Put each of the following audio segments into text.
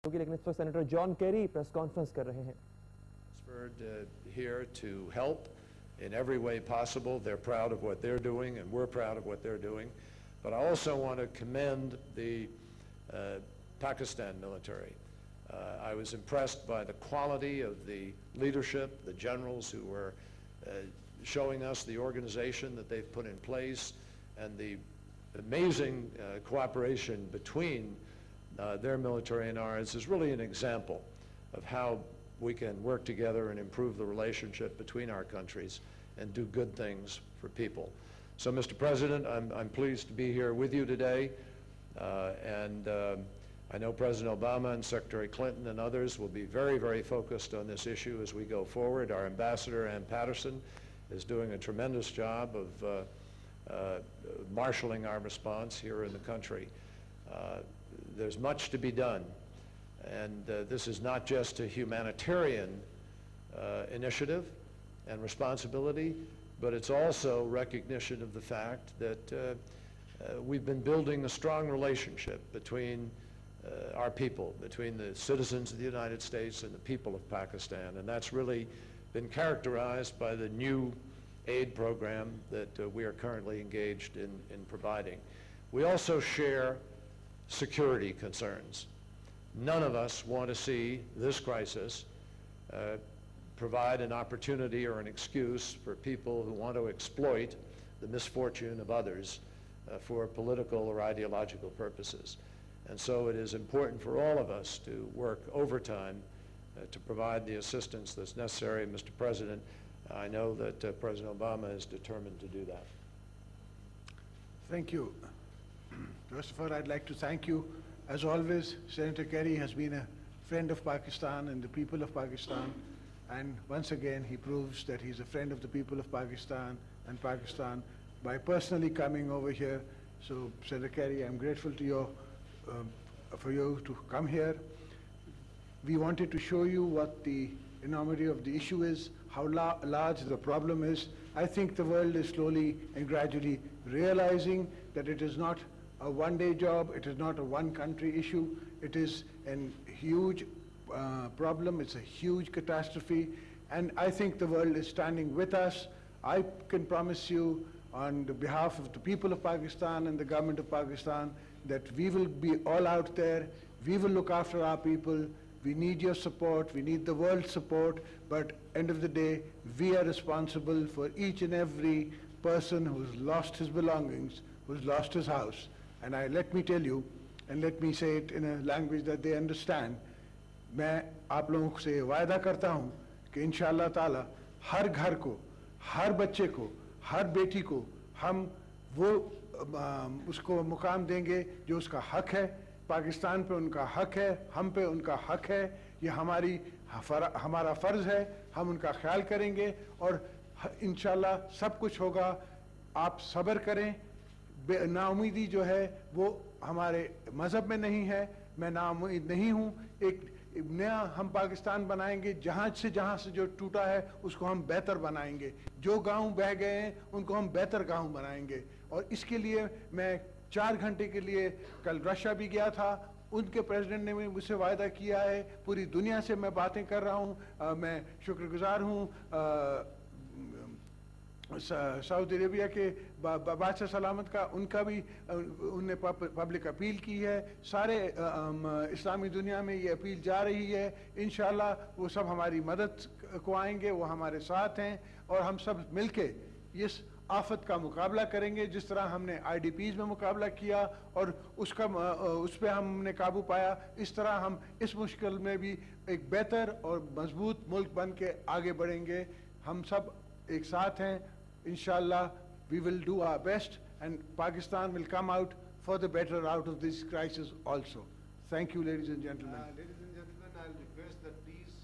लेकिन इस वक्त senator John Kerry press conference कर रहे हैं. Here to help in every way possible. They're proud of what they're doing, and we're proud of what they're doing. But I also want to commend the Pakistan military. I was impressed by the quality of the leadership, the generals who were showing us the organization that they've put in place, and the amazing cooperation between their military and ours is really an example of how we can work together and improve the relationship between our countries and do good things for people. So, Mr. President, I'm pleased to be here with you today, and I know President Obama and Secretary Clinton and others will be very, very focused on this issue as we go forward. Our Ambassador, Ann Patterson, is doing a tremendous job of marshaling our response here in the country. There's much to be done. And this is not just a humanitarian initiative and responsibility, but it's also recognition of the fact that we've been building a strong relationship between our people, between the citizens of the United States and the people of Pakistan. And that's really been characterized by the new aid program that we are currently engaged in providing. We also share security concerns. None of us want to see this crisis provide an opportunity or an excuse for people who want to exploit the misfortune of others for political or ideological purposes. And so it is important for all of us to work overtime to provide the assistance that's necessary. Mr. President, I know that President Obama is determined to do that. Thank you. First of all, I'd like to thank you. As always, Senator Kerry has been a friend of Pakistan and the people of Pakistan, and once again he proves that he's a friend of the people of Pakistan and Pakistan by personally coming over here. So, Senator Kerry, I'm grateful to you for you to come here. We wanted to show you what the enormity of the issue is, how large the problem is. I think the world is slowly and gradually realizing that it is not a one-day job, it is not a one-country issue, it is a huge problem, it's a huge catastrophe, and I think the world is standing with us. I can promise you on the behalf of the people of Pakistan and the government of Pakistan that we will be all out there, we will look after our people, we need your support, we need the world's support, but end of the day, we are responsible for each and every person who's lost his belongings, who's lost his house. And let me tell you, and let me say it in a language that they understand, मैं आप लोगों से वायदा करता हूँ कि इंशाअल्लाह ताला हर घर को, हर बच्चे को, हर बेटी को हम वो उसको मुकाम देंगे जो उसका हक है. पाकिस्तान पे उनका हक है, हम पे उनका हक है, ये हमारा फ़र्ज़ है, हम उनका ख्याल करेंगे और इंशाअल्लाह सब कुछ होगा. आप सब्र करें. नाउमीदी जो है वो हमारे मज़हब में नहीं है. मैं नाउमीद नहीं हूँ. एक नया हम पाकिस्तान बनाएंगे, जहाँ से जो टूटा है उसको हम बेहतर बनाएंगे. जो गांव बह गए हैं उनको हम बेहतर गांव बनाएंगे. और इसके लिए मैं 4 घंटे के लिए कल रशिया भी गया था. उनके प्रेसिडेंट ने मुझसे वायदा किया है. पूरी दुनिया से मैं बातें कर रहा हूँ. मैं शुक्रगुजार हूँ सऊदी अरेबिया के बादशाह सलामत का. उनका भी उनने पब्लिक अपील की है. सारे इस्लामी दुनिया में ये अपील जा रही है. इंशाअल्लाह वो सब हमारी मदद को आएंगे, वो हमारे साथ हैं और हम सब मिलके इस आफत का मुकाबला करेंगे. जिस तरह हमने IDPs में मुकाबला किया और उस पर हमने काबू पाया, इस तरह हम इस मुश्किल में भी एक बेहतर और मजबूत मुल्क बन के आगे बढ़ेंगे. हम सब एक साथ हैं. Inshallah, we will do our best and Pakistan will come out for the better out of this crisis also. Thank you, ladies and gentlemen. Ladies and gentlemen, I'll request that please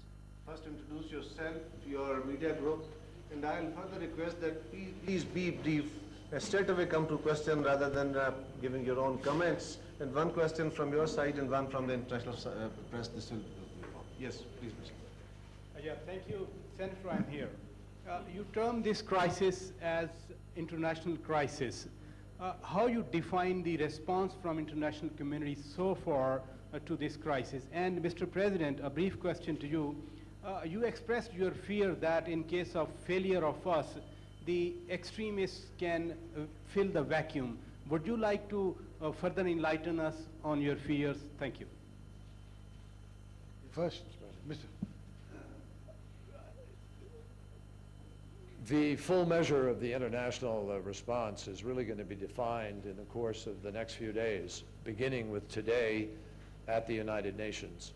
first introduce yourself to your media group, and I'll further request that please be brief. Straight away come to question rather than giving your own comments. And one question from your side and one from the international press. This will be for. Yes, please, Mr. Yeah, thank you, Senator. I'm here. You term this crisis as international crisis. How you define the response from international community so far to this crisis. And Mr. President, a brief question to you. You expressed your fear that in case of failure of us, the extremists can fill the vacuum. Would you like to further enlighten us on your fears? Thank you. First, Mr. The full measure of the international response is really going to be defined in the course of the next few days, beginning with today at the United Nations.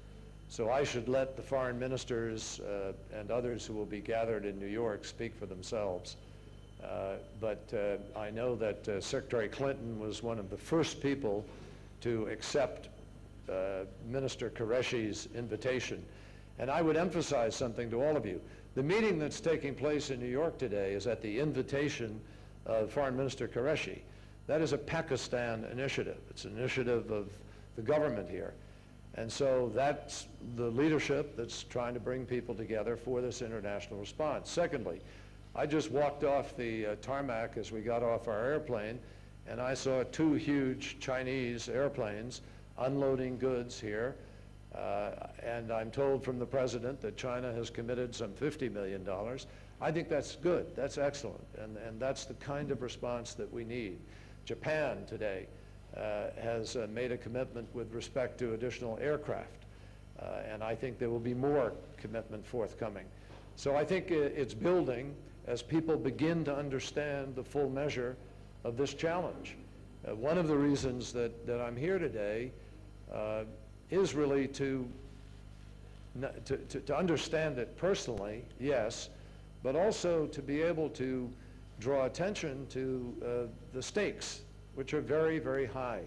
So I should let the foreign ministers and others who will be gathered in New York speak for themselves. But I know that Secretary Clinton was one of the first people to accept Minister Qureshi's invitation. And I would emphasize something to all of you. The meeting that's taking place in New York today is at the invitation of Foreign Minister Qureshi. That is a Pakistan initiative. It's an initiative of the government here. And so that's the leadership that's trying to bring people together for this international response. Secondly, I just walked off the tarmac as we got off our airplane, and I saw 2 huge Chinese airplanes unloading goods here. And I'm told from the president that China has committed some $50 million. I think that's good. That's excellent. And that's the kind of response that we need. Japan today has made a commitment with respect to additional aircraft. And I think there will be more commitment forthcoming. So I think it's building as people begin to understand the full measure of this challenge. One of the reasons that I'm here today is really to understand it personally, yes, but also to be able to draw attention to the stakes, which are very, very high.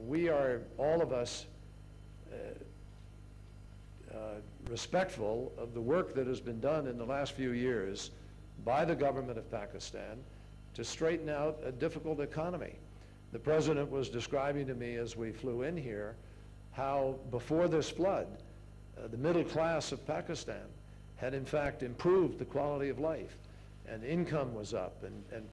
We are, all of us, respectful of the work that has been done in the last few years by the government of Pakistan to straighten out a difficult economy. The president was describing to me as we flew in here how before this flood, the middle class of Pakistan had in fact improved the quality of life, and income was up, and